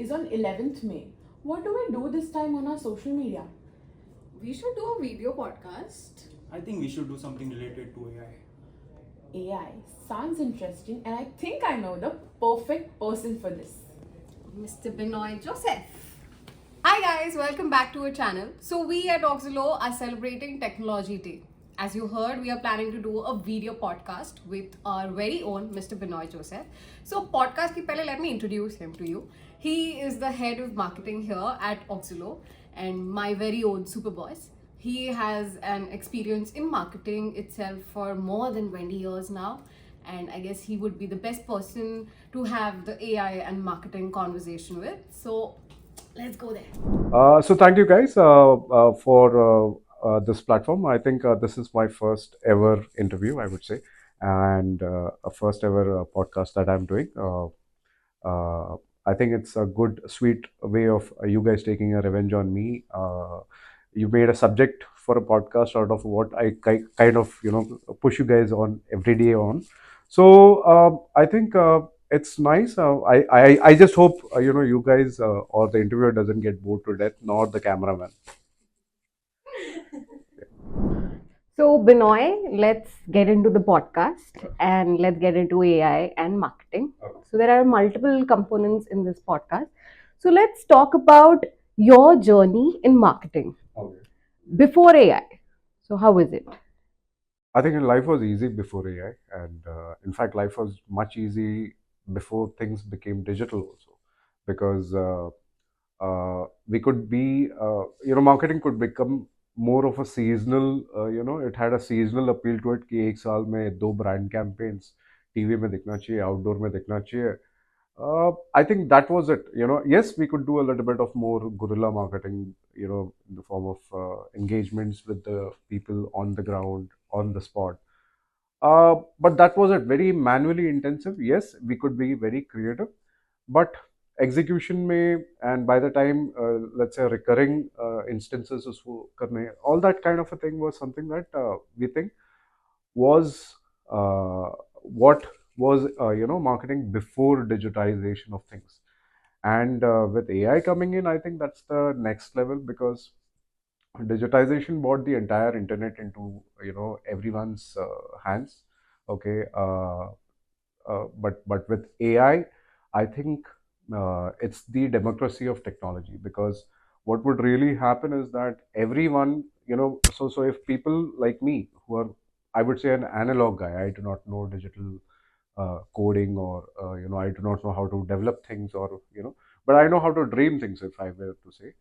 is on 11th May. What do we do this time on our social media? We should do a video podcast. I think we should do something related to AI. AI sounds interesting, and I think I know the perfect person for this. Mr. Binoy Joseph. Hi guys, welcome back to our channel. So we at Oxilo are celebrating Technology Day. As you heard, we are planning to do a video podcast with our very own Mr. Binoy Joseph. So podcast ki pehle let me introduce him to you. He is the head of marketing here at Oxilo and my very own super boss. He has an experience in marketing itself for more than 20 years now. And I guess he would be the best person to have the AI and marketing conversation with. So let's go there. So thank you guys for this platform. I think this is my first ever interview, I would say, and a first ever podcast that I'm doing. I think it's a good, sweet way of you guys taking a revenge on me. You made a subject for a podcast out of what I kind of push you guys on every day on. So I think it's nice. I just hope you guys or the interviewer doesn't get bored to death, nor the cameraman. So, Binoy, let's get into the podcast and let's get into AI and marketing. Okay. So, there are multiple components in this podcast. So, let's talk about your journey in marketing Okay. before AI. So, how is it? I think life was easy before AI, and in fact, life was much easy before things became digital also, because we could be, marketing could become more of a seasonal, it had a seasonal appeal to it कि एक साल में दो brand campaigns TV में दिखना चाहिए, outdoor में दिखना चाहिए. I think that was it. Yes, we could do a little bit of more guerrilla marketing, in the form of engagements with the people on the ground, on the spot. But that was it. Very manually intensive. Yes, we could be very creative, but execution may, and by the time, let's say, recurring instances उसको करने, all that kind of a thing was something that we think was what was marketing before digitization of things. And with AI coming in, I think that's the next level, because digitization brought the entire internet into everyone's hands. Okay. But with AI, I think it's the democracy of technology, because what would really happen is that everyone, so if people like me who are, I would say, an analog guy, I do not know digital coding, or I do not know how to develop things, or but I know how to dream things, if I were to say.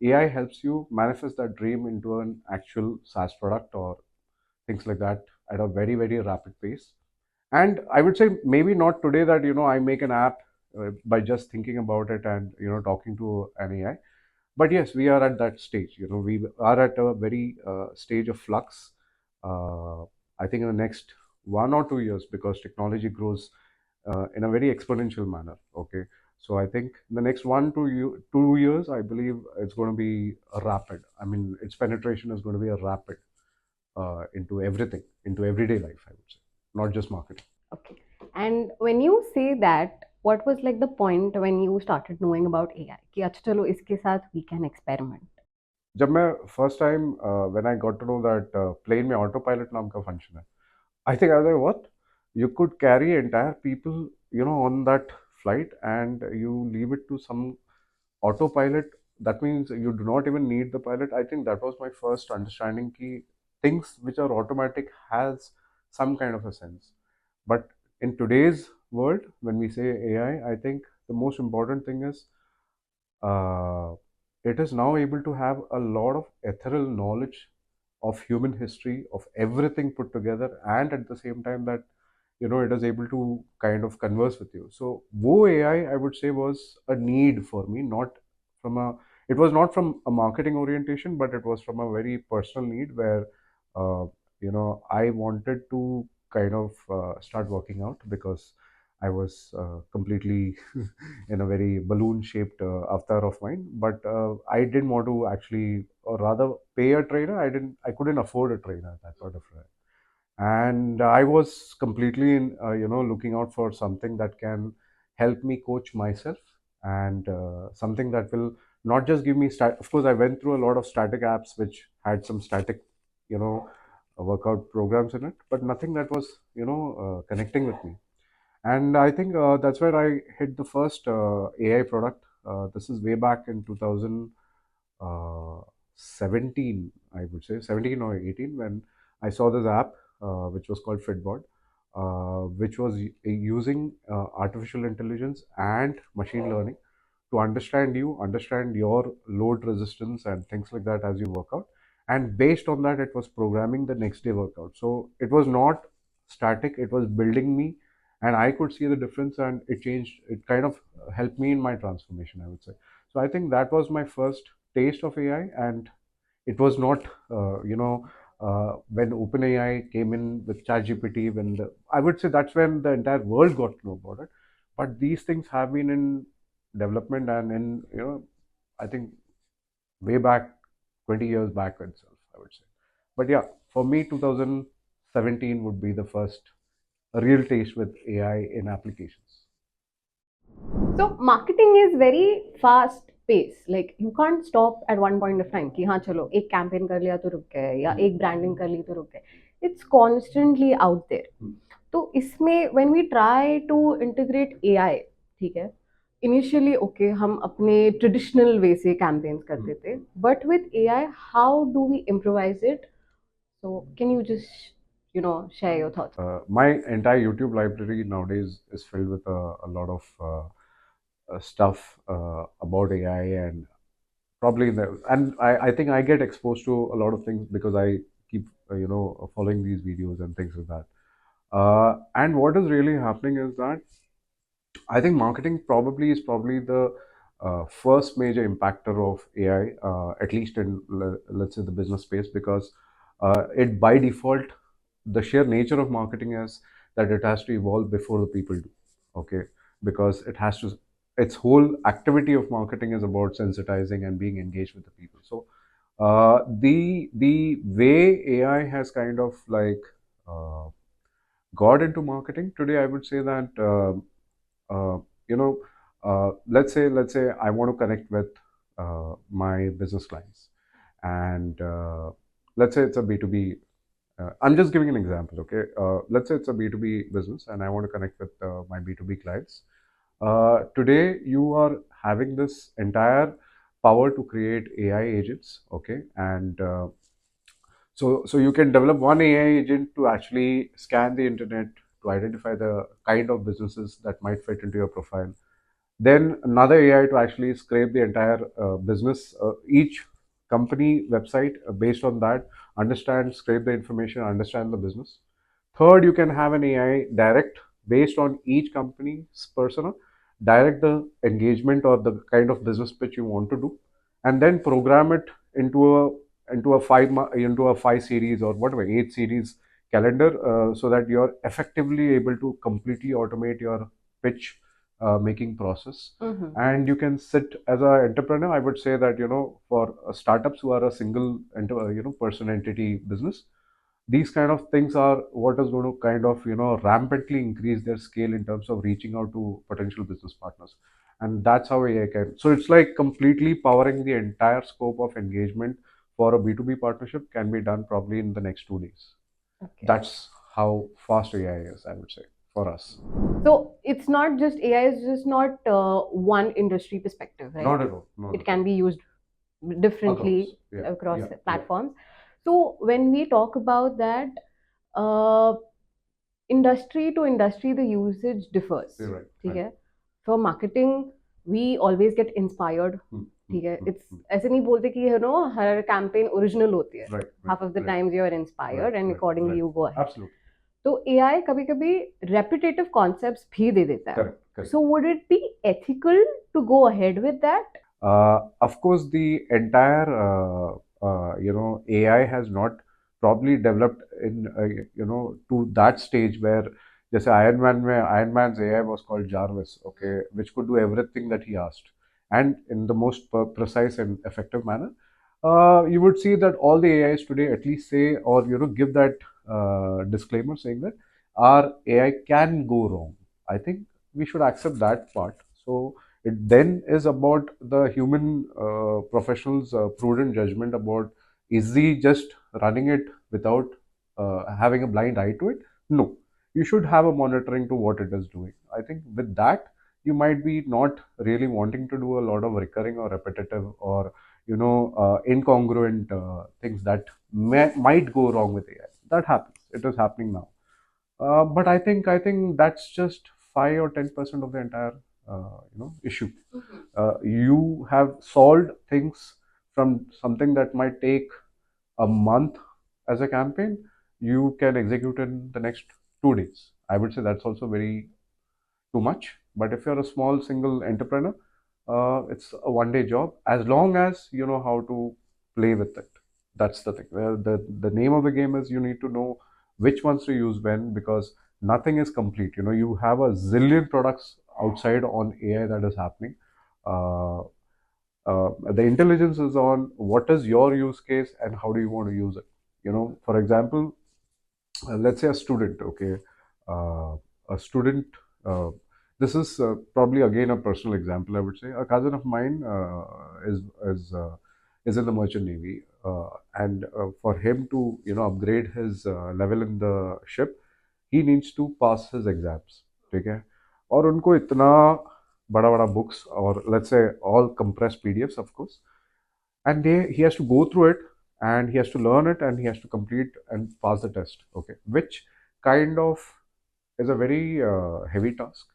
AI helps you manifest that dream into an actual SaaS product or things like that at a very, very rapid pace. And I would say maybe not today that I make an app by just thinking about it and talking to an AI. But yes, we are at that stage. We are at a very stage of flux. uh, I think in the next 1 or 2 years, because technology grows in a very exponential manner. Okay. So I think in the next 2 years, I believe it's going to be a rapid. I mean, its penetration is going to be a rapid into everything, into everyday life, I would say, not just marketing. Okay. And when you say that, what was like the point when you started knowing about AI? कि अच्छा चलो इसके साथ we can experiment. जब मैं first time when I got to know that plane में autopilot नाम का फंक्शन है, I think I what you could carry entire people on that flight, and you leave it to some autopilot. That means you do not even need the pilot. I think that was my first understanding ki things which are automatic has some kind of a sense. But in today's world, when we say AI, I think the most important thing is uh, it is now able to have a lot of ethereal knowledge of human history, of everything put together, and at the same time that it is able to kind of converse with you. So wo AI, I would say, was a need for me, not from a it was not from a marketing orientation, but it was from a very personal need where I wanted to kind of start working out, because I was completely in a very balloon shaped avatar of mine. But I didn't want to actually, or rather, pay a trainer. I couldn't afford a trainer at that point of time. And I was completely in, looking out for something that can help me coach myself and something that will not just give me of course I went through a lot of static apps which had some static, you know, workout programs in it, but nothing that was, you know, connecting with me. And I think that's where I hit the first AI product. This is way back in 2017, I would say 17 or 18, when I saw this app which was called Fitbod, which was using artificial intelligence and machine learning to understand you, understand your load resistance and things like that as you work out. And based on that, it was programming the next day workout. So it was not static, it was building me, and I could see the difference, and it changed, it kind of helped me in my transformation, I would say. So I think that was my first taste of AI, and it was not, when OpenAI came in with ChatGPT, I would say that's when the entire world got to know about it. But these things have been in development and in, you know, I think way back 20 years back itself, I would say. But yeah, for me, 2017 would be the first real taste with AI in applications. So marketing is very fast pace. Like you can't stop at one point of time कि हाँ चलो एक campaign कर लिया तो रुक गए या एक branding कर ली तो रुक गए. It's constantly out there. तो इसमें when we try to integrate AI, ठीक है, initially okay हम अपने traditional way से campaigns करते थे, but with AI how do we improvise it? So can you just, you know, share your thoughts? My entire YouTube library nowadays is filled with a lot of stuff about AI, and probably I think I get exposed to a lot of things because I keep following these videos and things like that. And what is really happening is that I think marketing probably the first major impactor of AI, at least in let's say the business space, because it by default, the sheer nature of marketing is that it has to evolve before the people do. Okay, because it has to. Its whole activity of marketing is about sensitizing and being engaged with the people. So the way AI has kind of like got into marketing today, I would say that. Uh, you know, let's say I want to connect with my business clients, and let's say it's a B2B. I'm just giving an example, okay? Let's say it's a B2B business, and I want to connect with my B2B clients. Today, you are having this entire power to create AI agents, okay? And so you can develop one AI agent to actually scan the internet to identify the kind of businesses that might fit into your profile. Then another AI to actually scrape the entire business, each company website based on that, understand, scrape the information, understand the business. Third, you can have an AI direct based on each company's persona, direct the engagement or the kind of business pitch you want to do, and then program it into a 5 series or whatever 8 series calendar, so that you're effectively able to completely automate your pitch making process. And you can sit as an entrepreneur. I would say that, you know, for startups who are a single person entity business, these kind of things are what is going to kind of, you know, rampantly increase their scale in terms of reaching out to potential business partners. And that's how AI can, so it's like completely powering the entire scope of engagement for a B2B partnership can be done probably in the next 2 days. Okay. That's how fast AI is, I would say, for us. So it's not just AI is just not one industry perspective, right? Not at all. Not It at can be used differently across platforms. So when we talk about that, uh, industry to industry, the usage differs. You're right. ठीक है? For marketing, we always get inspired. ठीक है? It's ऐसे नहीं बोलते कि you know her campaign original होती है. Right. Half of the times you are inspired and accordingly you go ahead. Absolutely. तो AI कभी कभी repetitive concepts भी दे देता है. Correct. So would it be ethical to go ahead with that? Of course, the entire AI has not probably developed in to that stage where, जैसे Iron Man's AI was called Jarvis, okay, which could do everything that he asked, and in the most precise and effective manner. You would see that all the AIs today at least say, or give that disclaimer saying that our AI can go wrong. I think we should accept that part. So It then is about the human professional's prudent judgment about, is he just running it without having a blind eye to it? No, you should have a monitoring to what it is doing. I think with that, you might be not really wanting to do a lot of recurring or repetitive or incongruent things that might go wrong with AI. That happens. It is happening now. But I think that's just 5 or 10% of the entire issue. You have solved things from something that might take a month as a campaign. You can execute in the next 2 days. I would say that's also very too much. But if you're a small single entrepreneur, it's a 1 day job as long as you know how to play with it. That's the thing. The name of the game is you need to know which ones to use when, because nothing is complete. You have a zillion products outside on AI that is happening. Uh, the intelligence is on what is your use case and how do you want to use it. For example, let's say a student, okay, a student. This is probably again a personal example. I would say a cousin of mine is in the merchant navy, and for him to upgrade his level in the ship, he needs to pass his exams. ठीक है, और उनको इतना बड़ा बड़ा books or let's say all compressed PDFs of course, and he has to go through it and he has to learn it and he has to complete and pass the test, okay, which kind of is a very heavy task.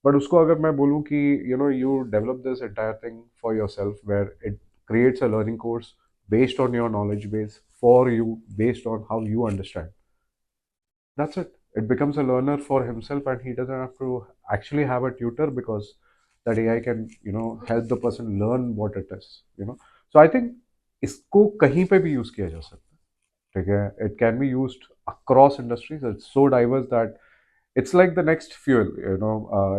But usko agar मैं बोलूँ कि you develop this entire thing for yourself where it creates a learning course based on your knowledge base for you, based on how you understand, that's it. It becomes a learner for himself and he doesn't have to actually have a tutor, because that AI can help the person learn what it is. So I think इसको कहीं पे भी use किया जा सकता है, ठीक है. It can be used across industries. It's so diverse that it's like the next fuel.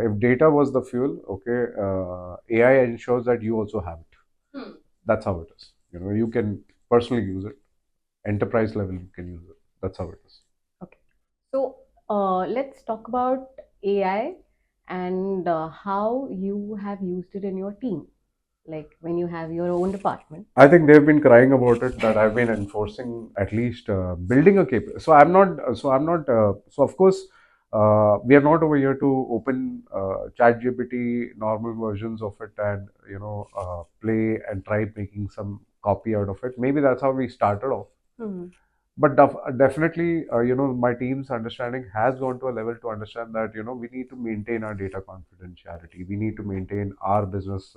If data was the fuel, okay, AI ensures that you also have it. That's how it is. You can personally use it. Enterprise level, you can use it. That's how it is. Okay. So let's talk about AI and how you have used it in your team, like when you have your own department. I think they've been crying about it that I've been enforcing at least building a capability. So I'm not. So of course, we are not over here to open ChatGPT normal versions of it and play and try making some copy out of it. Maybe that's how we started off. But definitely, my team's understanding has gone to a level to understand that we need to maintain our data confidentiality. We need to maintain our business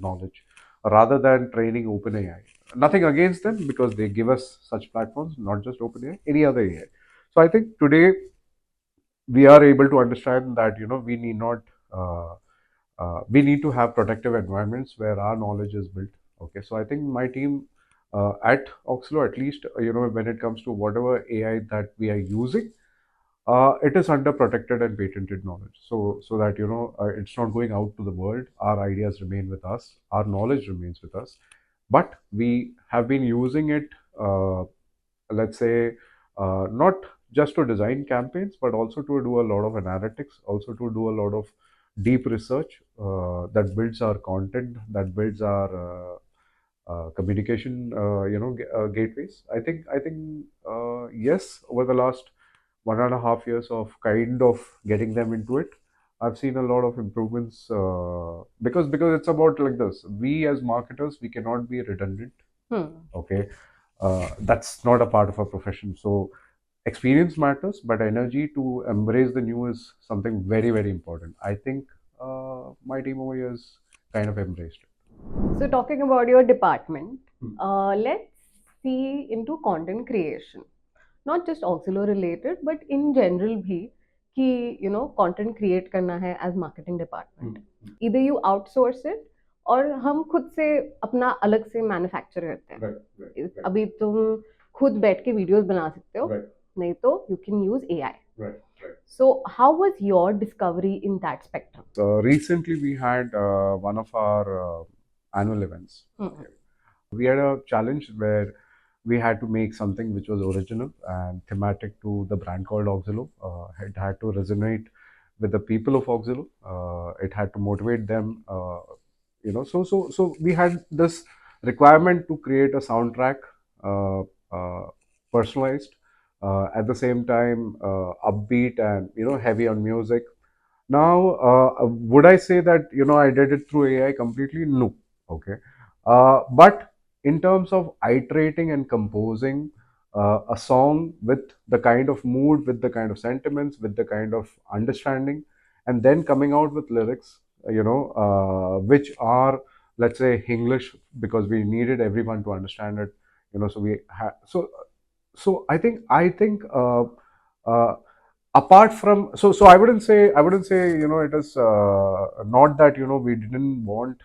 knowledge rather than training OpenAI. Nothing against them because they give us such platforms, not just OpenAI, any other AI. So I think today we are able to understand that we need not. We need to have protective environments where our knowledge is built. Okay, so I think my team at Oxlo, at least when it comes to whatever AI that we are using, it is under protected and patented knowledge. So that it's not going out to the world. Our ideas remain with us. Our knowledge remains with us. But we have been using it, let's say, not just to design campaigns, but also to do a lot of analytics, also to do a lot of deep research that builds our content, that builds our communication, gateways. I think yes, over the last 1.5 years of kind of getting them into it, I've seen a lot of improvements because it's about like this. We as marketers, we cannot be redundant. Okay, that's not a part of our profession. So experience matters, but energy to embrace the new is something very, very important. I think my team over here has kind of embraced it. So talking about your department, let's see into content creation, not just Auxilo related, but in general भी कि content create करना है as marketing department. Either you outsource it और हम खुद से अपना अलग से manufacture करते हैं. Right. अभी तुम खुद बैठ के videos बना सकते हो, नहीं तो you can use AI. Right. So how was your discovery in that spectrum? Recently, we had one of our annual events. We had a challenge where we had to make something which was original and thematic to the brand called Auxilo. It had to resonate with the people of Auxillo. It had to motivate them. So we had this requirement to create a soundtrack, uh, uh, personalized, at the same time upbeat and heavy on music. Now, would I say that I did it through AI completely? No. Okay, but in terms of iterating and composing a song with the kind of mood, with the kind of sentiments, with the kind of understanding, and then coming out with lyrics, which are, let's say, English, because we needed everyone to understand it. So we had so I think uh, apart from, so I wouldn't say it is not that we didn't want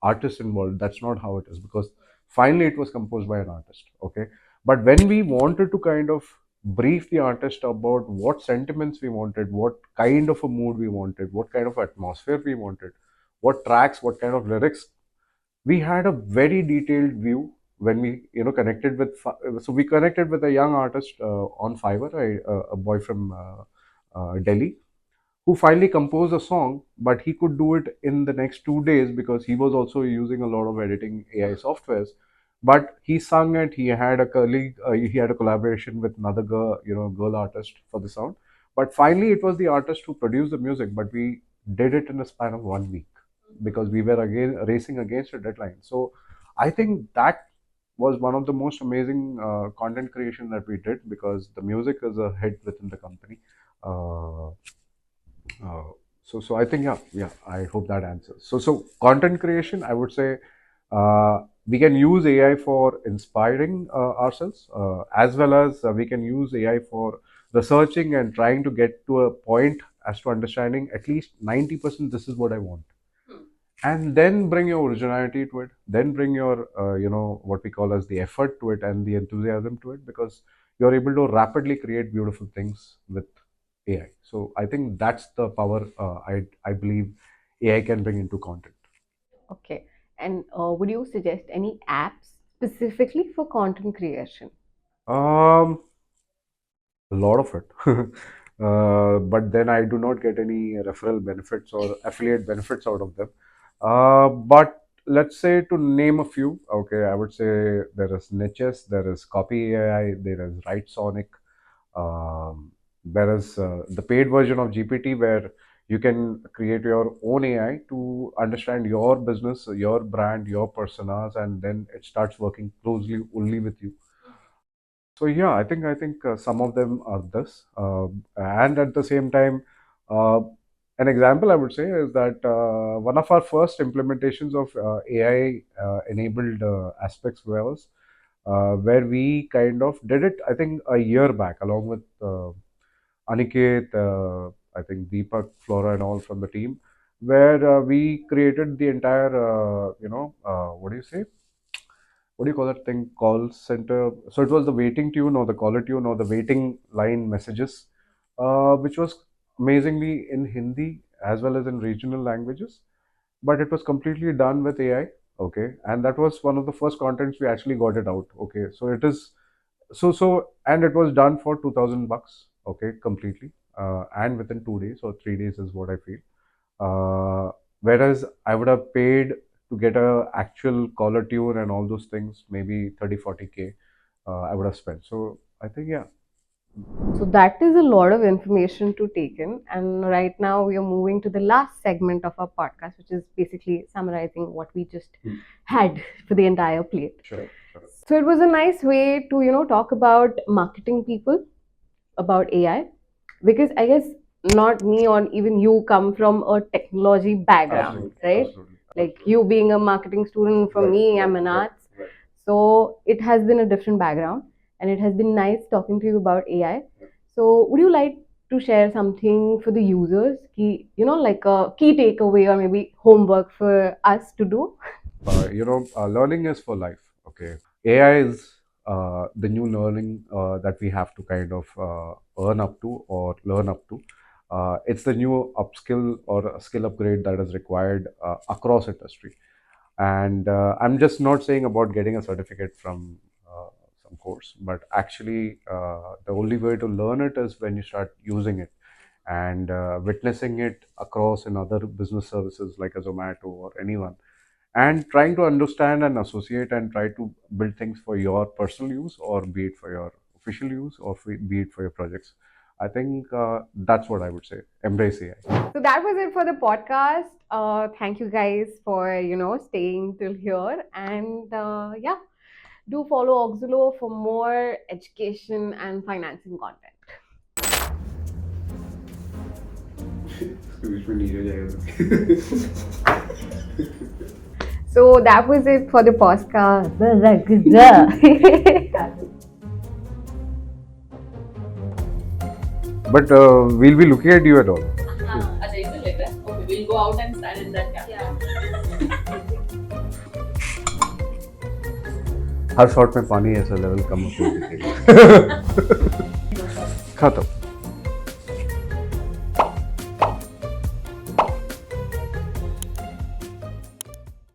artists involved. That's not how it is, because finally it was composed by an artist. Okay, but when we wanted to kind of brief the artist about what sentiments we wanted, what kind of a mood we wanted, what kind of atmosphere we wanted, what tracks, what kind of lyrics, we had a very detailed view when we connected with so we connected with a young artist on Fiverr, a boy from Delhi, who finally composed a song, but he could do it in the next 2 days because he was also using a lot of editing AI softwares. But he sung it. He had a colleague. He had a collaboration with another girl, girl artist for the sound. But finally, it was the artist who produced the music. But we did it in a span of 1 week because we were again racing against a deadline. So I think that was one of the most amazing content creation that we did, because the music is a hit within the company. Uh, so I think, yeah, I hope that answers. So content creation, I would say, we can use AI for inspiring ourselves, as well as we can use AI for researching and trying to get to a point as to understanding at least 90% this is what I want, and then bring your originality to it, then bring your what we call as the effort to it and the enthusiasm to it, because you're able to rapidly create beautiful things with AI. So I think that's the power, I believe AI can bring into content. Okay. And would you suggest any apps specifically for content creation? um a lot of it. But then I do not get any referral benefits or affiliate benefits out of them. But let's say, to name a few, okay, I would say there is Niches, there is Copy AI, there is Writesonic, um, there is the paid version of GPT, where you can create your own AI to understand your business, your brand, your personas, and then it starts working closely only with you. So yeah, I think some of them are this, and at the same time, uh, an example I would say is that one of our first implementations of AI enabled aspects was where we kind of did it. I think a year back, along with Aniket, I think Deepak, Flora, and all from the team, where we created the entire, what do you say? What do you call that thing? Call center. So it was the waiting tune or the caller tune or the waiting line messages, which was amazingly in Hindi as well as in regional languages. But it was completely done with AI. Okay, and that was one of the first contents we actually got it out. Okay, so it is and it was done for $2,000. Okay, completely, and within 2 days or 3 days is what I feel. Whereas I would have paid to get a actual caller tune and all those things, maybe 30-40K, I would have spent. So I think, yeah. So that is a lot of information to take in. And right now we are moving to the last segment of our podcast, which is basically summarizing what we just had for the entire plate. Sure, sure. So it was a nice way to, talk about marketing people, about AI, because I guess not me or even you come from a technology background, Absolutely, right? absolutely, Like absolutely. you being a marketing student, for Right, me, I'm right, an right, arts. right. So it has been a different background, and it has been nice talking to you about AI. So would you like to share something for the users, like a key takeaway or maybe homework for us to do? Learning is for life. Okay, AI is the new learning that we have to kind of earn up to or learn up to. It's the new upskill or a skill upgrade that is required across industry. And I'm just not saying about getting a certificate from some course, but actually the only way to learn it is when you start using it. and witnessing it across in other business services like a Zomato or anyone, and trying to understand and associate and try to build things for your personal use, or be it for your official use, or be it for your projects. I think that's what I would say. Embrace AI. So that was it for the podcast. Thank you guys for staying till here, and yeah, do follow Auxilo for more education and financing content. So that was it for the podcast. But we'll be looking at you at all. Okay, we'll go out and stand in that camera. Her shot में पानी ऐसा level कम होते खत्म.